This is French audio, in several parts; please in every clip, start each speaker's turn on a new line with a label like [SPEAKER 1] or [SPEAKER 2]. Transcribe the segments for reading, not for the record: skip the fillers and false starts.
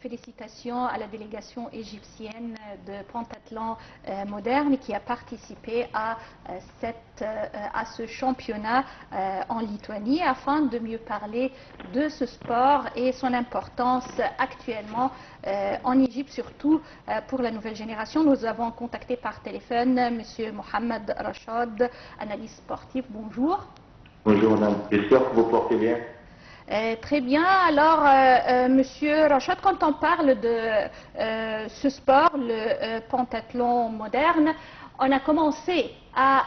[SPEAKER 1] félicitations à la délégation égyptienne de pentathlon moderne qui a participé à ce championnat en Lituanie afin de mieux parler de ce sport et son importance actuellement en Égypte, surtout pour la nouvelle génération. Nous avons contacté par téléphone M. Mohamed Rachad, analyste sportif. Bonjour.
[SPEAKER 2] Bonjour madame, j'espère que vous portez bien.
[SPEAKER 1] Très bien. Alors, Monsieur Rachad, quand on parle de ce sport, le pentathlon moderne, on a commencé à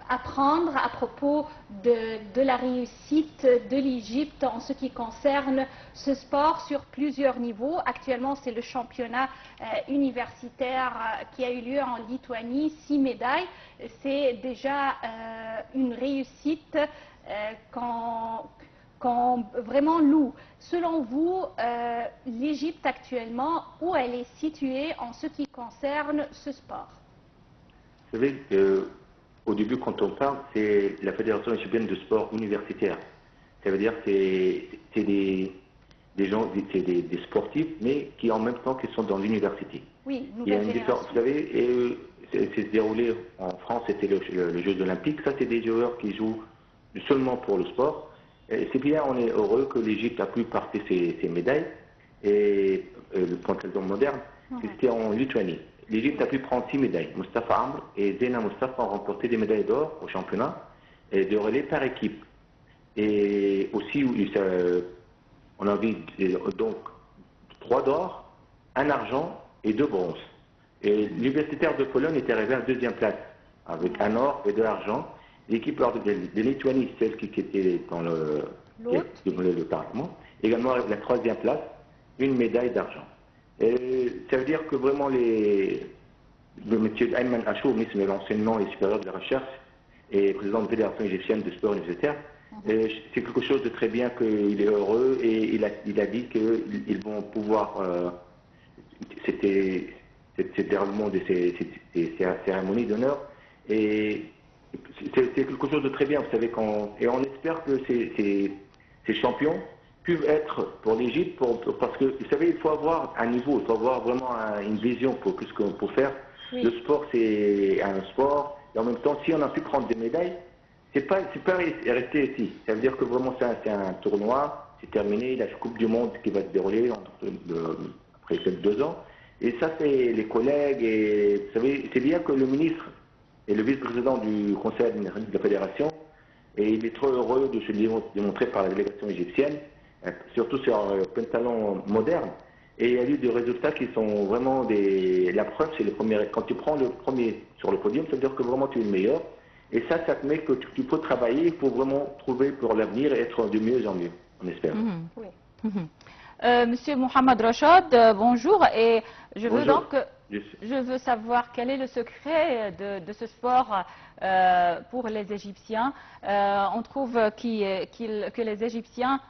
[SPEAKER 1] apprendre à propos de la réussite de l'Égypte en ce qui concerne ce sport sur plusieurs niveaux. Actuellement, c'est le championnat universitaire qui a eu lieu en Lituanie, 6 médailles. C'est déjà une réussite qu'on vraiment loue. Selon vous, l'Égypte actuellement, où elle est située en ce qui concerne ce sport?
[SPEAKER 2] Vous savez, au début, quand on parle, c'est la Fédération égyptienne de sport universitaire. Ça veut dire que c'est des gens, c'est des sportifs, mais qui en même temps qui sont dans l'université.
[SPEAKER 1] Oui,
[SPEAKER 2] il y a une différence. Vous savez, c'est déroulé en France, c'était le Jeux olympiques. Ça, c'est des joueurs qui jouent seulement pour le sport. C'est bien, on est heureux que l'Égypte a pu porter ses médailles. Et le pentathlon moderne, c'était en Lituanie. L'Égypte a pu prendre 6 médailles. Mustafa Amr et Zena Mustafa ont remporté des médailles d'or au championnat et de relais par équipe. Et aussi, on a vu donc 3 d'or, 1 argent et 2 bronzes. Et l'universitaire de Pologne était arrivé en 2e place avec 1 or et 2 argent. L'équipe de Lituanie, celle qui était dans le département, également avec la 3e place, 1 médaille d'argent. Et ça veut dire que vraiment le monsieur Ayman Achour, ministre de l'enseignement et supérieur de la recherche et président de la Fédération égyptienne de sport universitaire, c'est quelque chose de très bien qu'il est heureux et il a dit qu'ils vont pouvoir, c'était déroulement de ces cérémonies d'honneur, et c'est quelque chose de très bien, vous savez, et on espère que ces champions peuvent être pour l'Égypte, parce que, vous savez, il faut avoir un niveau, il faut avoir vraiment une vision pour ce qu'on peut faire. Oui. Le sport, c'est un sport, et en même temps, si on a pu prendre des médailles, c'est pas rester ici. Ça veut dire que vraiment, c'est un tournoi, c'est terminé, la Coupe du Monde qui va se dérouler après quelques 2 ans. Et ça, c'est les collègues, et vous savez, c'est bien que le ministre et le vice-président du conseil de la fédération, et il est trop heureux de se démontrer par la délégation égyptienne, surtout sur le pentathlon moderne, et il y a eu des résultats qui sont vraiment la preuve, c'est le premier. Quand tu prends le premier sur le podium, ça veut dire que vraiment tu es le meilleur, et ça te met que tu peux travailler, il faut vraiment trouver pour l'avenir et être de mieux en mieux, on espère.
[SPEAKER 1] Oui. Monsieur Mohamed Rachad, bonjour, et je veux savoir quel est le secret de ce sport pour les Égyptiens. On trouve que les Égyptiens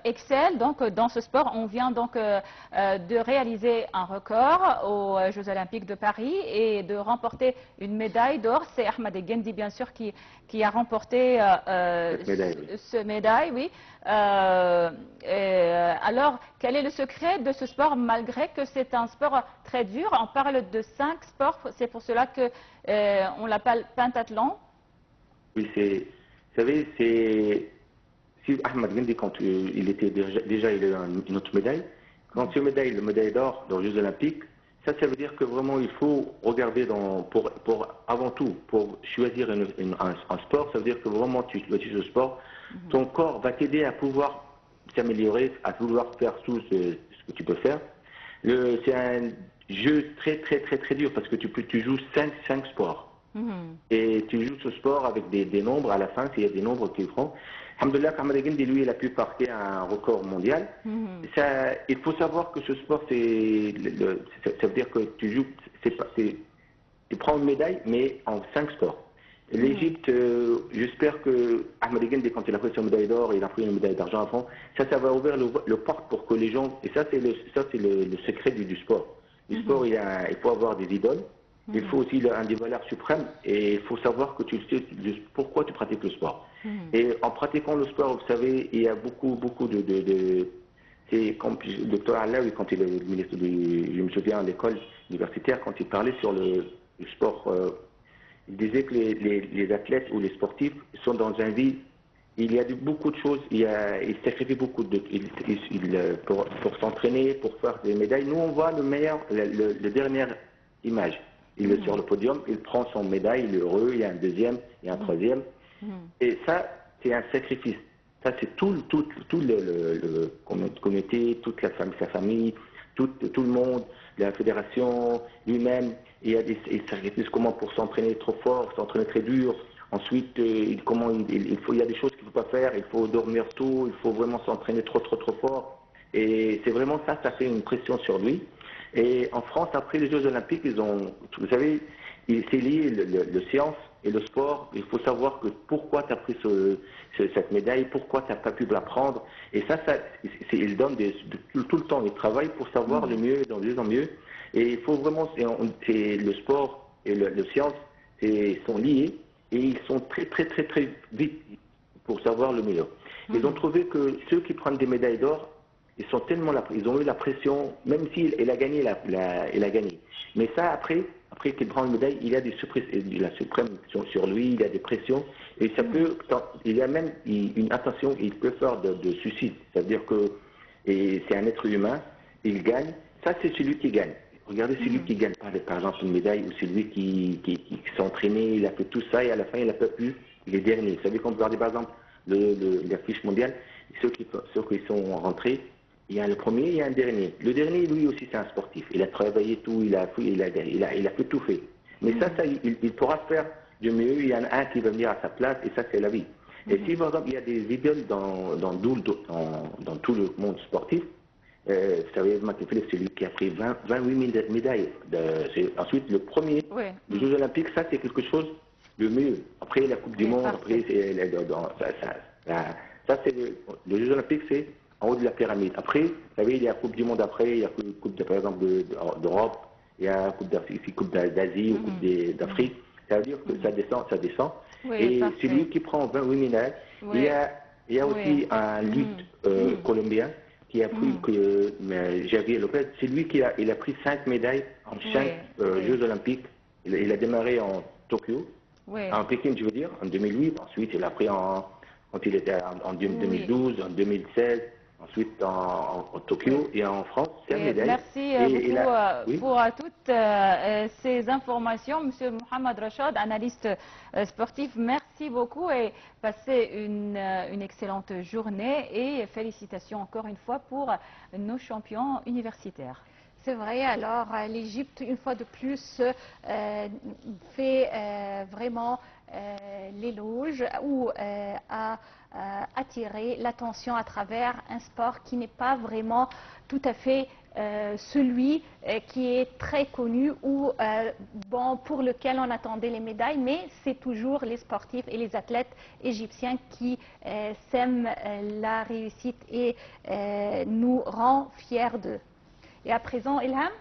[SPEAKER 1] excellent donc dans ce sport. On vient donc de réaliser un record aux Jeux Olympiques de Paris et de remporter une médaille d'or. C'est Ahmed Gendi bien sûr qui a remporté cette médaille, oui. Alors, quel est le secret de ce sport malgré que c'est un sport très dur? On parle de 5 sports, c'est pour cela que on l'appelle pentathlon.
[SPEAKER 2] Oui, vous savez, si Ahmed Gendi, quand il était déjà il a une autre médaille, quand il médaille, le médaille d'or dans les Jeux Olympiques, ça veut dire que vraiment il faut regarder avant tout, pour choisir un sport, ça veut dire que vraiment tu choisis ce sport, ton corps va t'aider à pouvoir s'améliorer, à pouvoir faire tout ce que tu peux faire. C'est un jeu très dur parce que tu joues 5 sports. Et tu joues ce sport avec des nombres à la fin, s'il y a des nombres qui font. Alhamdoulilah, Ahmed Gendi, lui, il a pu porter un record mondial. Il faut savoir que ce sport, ça veut dire que tu joues, tu prends une médaille, mais en 5 sports. L'Égypte, j'espère que Ahmed Gendi, quand il a pris son médaille d'or, il a pris une médaille d'argent à fond, ça va ouvrir le porte pour que les gens, et ça c'est le secret du sport. Du sport, il faut avoir des idoles. Il faut aussi des valeurs suprêmes, et il faut savoir que tu sais pourquoi tu pratiques le sport. Et en pratiquant le sport, vous savez, il y a beaucoup c'est comme le docteur Alaoui, quand il est ministre je me souviens à l'école universitaire, quand il parlait sur le sport, il disait que les athlètes ou les sportifs sont dans un vie, il y a beaucoup de choses, ils sacrifient beaucoup pour s'entraîner, pour faire des médailles. Nous, on voit le dernière image. Il est sur le podium, il prend son médaille, il est heureux, il y a un deuxième, il y a un troisième. Et ça, c'est un sacrifice. Ça, c'est tout le comité, toute sa famille, tout le monde, la fédération, lui-même. Il sacrifie comment pour s'entraîner trop fort, s'entraîner très dur. Ensuite, il y a des choses qu'il ne faut pas faire, il faut dormir tôt, il faut vraiment s'entraîner trop fort. Et c'est vraiment ça fait une pression sur lui. Et en France, après les Jeux Olympiques, vous savez, c'est lié le science et le sport. Il faut savoir que pourquoi tu as pris cette médaille, pourquoi tu n'as pas pu la prendre. Et il donne tout le temps, il travaille pour savoir le mieux, de mieux en mieux. Et il faut vraiment, le sport et le science sont liés et ils sont très vite pour savoir le meilleur. Ils ont trouvé que ceux qui prennent des médailles d'or, ils ont eu la pression, même s'il a gagné, il a gagné. Mais ça, après qu'il prend une médaille, il y a la suprême sur lui, il y a des pressions, et il y a même une attention, il peut faire de suicide. C'est-à-dire que c'est un être humain, il gagne, ça c'est celui qui gagne. Regardez celui qui gagne par exemple une médaille, ou celui qui s'est entraîné, il a fait tout ça, et à la fin il n'a pas pu, il est dernier. Vous savez, quand vous regardez par exemple l'affiche mondiale, ceux qui sont rentrés, il y a le premier, il y a un dernier. Le dernier, lui aussi, c'est un sportif. Il a travaillé tout, il a fait tout fait. Mais ça il pourra faire du mieux. Il y en a un qui va venir à sa place, et ça, c'est la vie. Et si, par exemple, il y a des idoles dans tout le monde sportif, vous savez, Michael Phelps, c'est lui qui a pris 28 000 médailles. Ensuite, le premier, les Jeux Olympiques, ça, c'est quelque chose de mieux. Après, la Coupe du Monde, après, ça, c'est les Jeux Olympiques, c'est en haut de la pyramide. Après, vous savez, il y a la Coupe du Monde après, il y a la Coupe, par exemple, d'Europe, il y a la Coupe d'Asie, ou Coupe d'Afrique. Ça veut dire que ça descend. Et c'est lui qui prend 28 médailles. Il y a aussi un lutte colombien qui a pris Javier Lopez. C'est lui qui a pris 5 médailles en 5 Jeux Olympiques. Il a démarré en Tokyo, en Pékin, je veux dire, en 2008. Ensuite, il a pris quand il était en 2012, en 2016. Ensuite, en Tokyo et en France, c'est une médaille.
[SPEAKER 1] Merci beaucoup pour toutes ces informations. Monsieur Mohamed Rachad, analyste sportif, merci beaucoup et passez une excellente journée et félicitations encore une fois pour nos champions universitaires.
[SPEAKER 3] C'est vrai, alors l'Égypte, une fois de plus, fait vraiment l'éloge ou a attiré l'attention à travers un sport qui n'est pas vraiment tout à fait celui qui est très connu ou pour lequel on attendait les médailles, mais c'est toujours les sportifs et les athlètes égyptiens qui sèment la réussite et nous rend fiers d'eux. Et à présent, Ilham?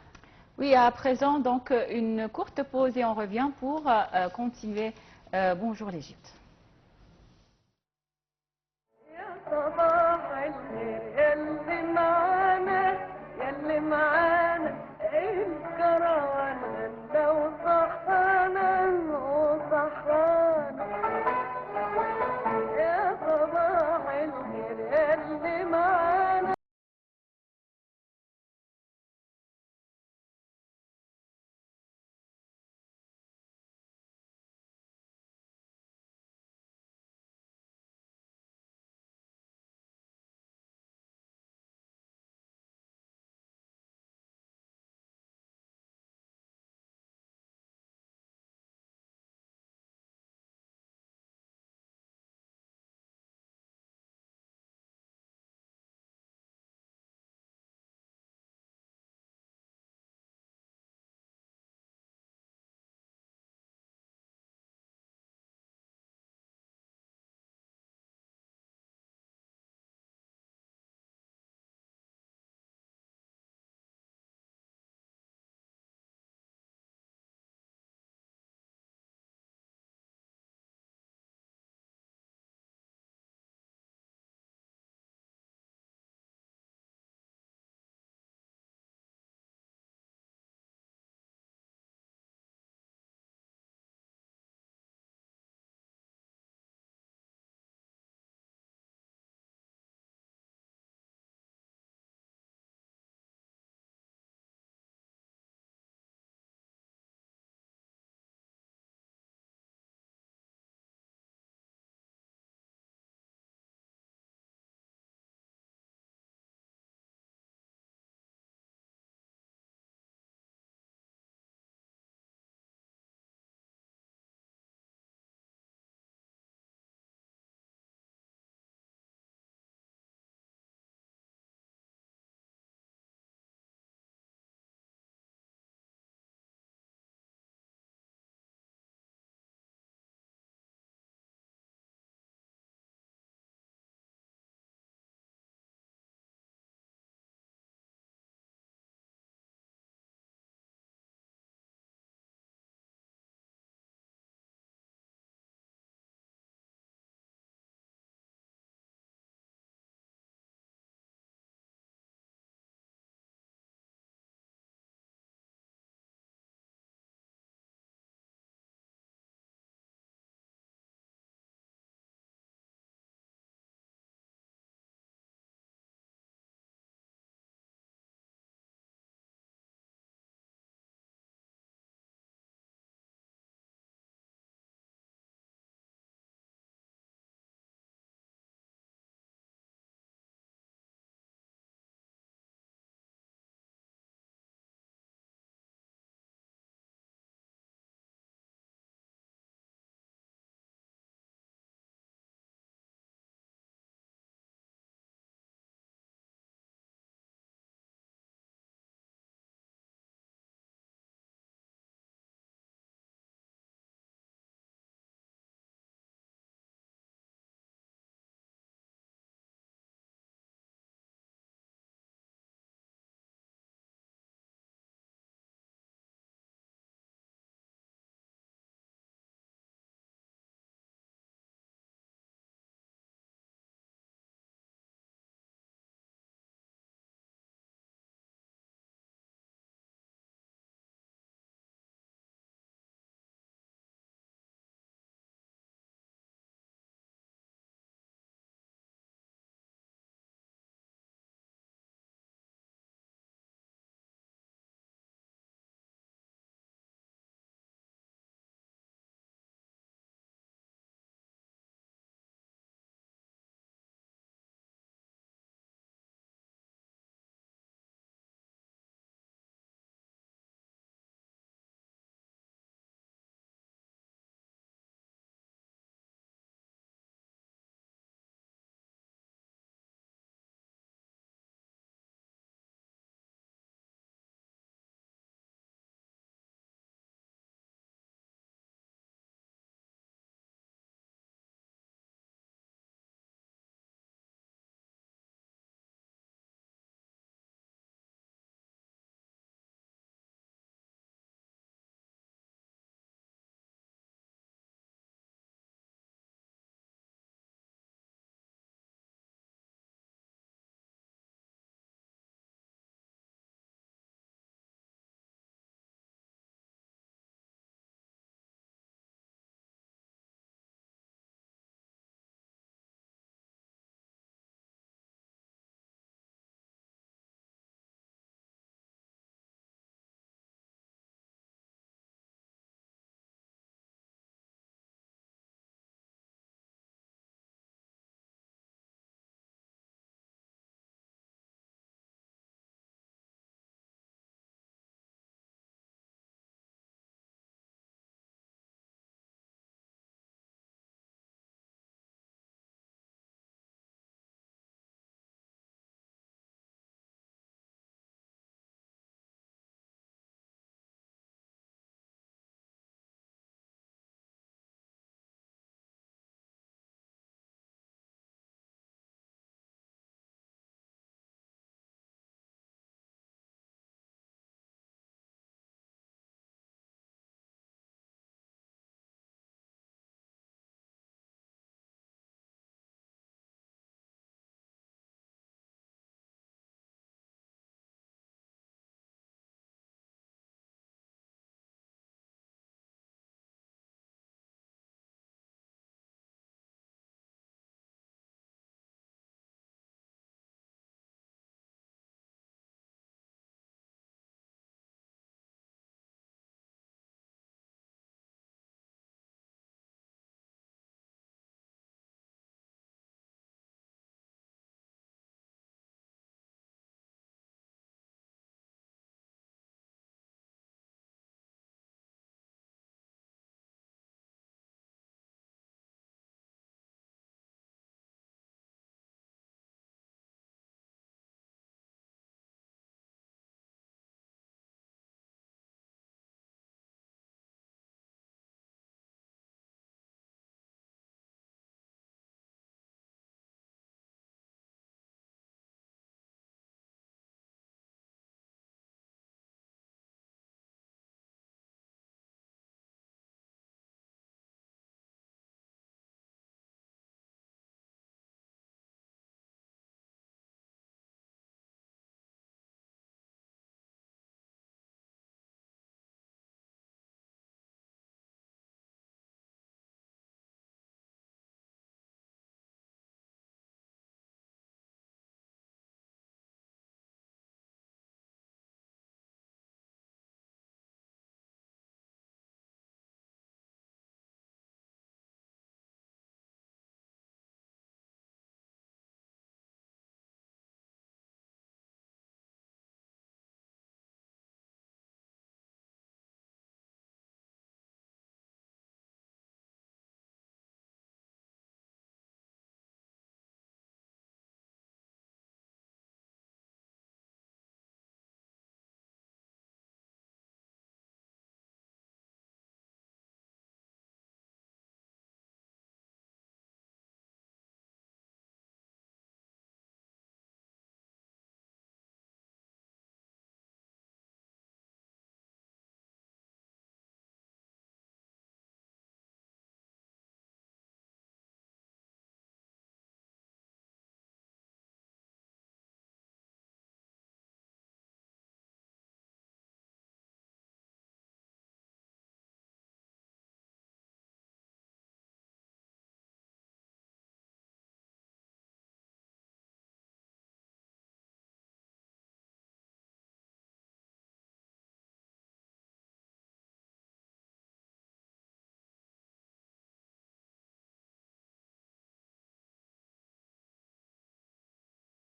[SPEAKER 1] Oui, à présent, donc, une courte pause et on revient pour continuer. Bonjour l'Égypte.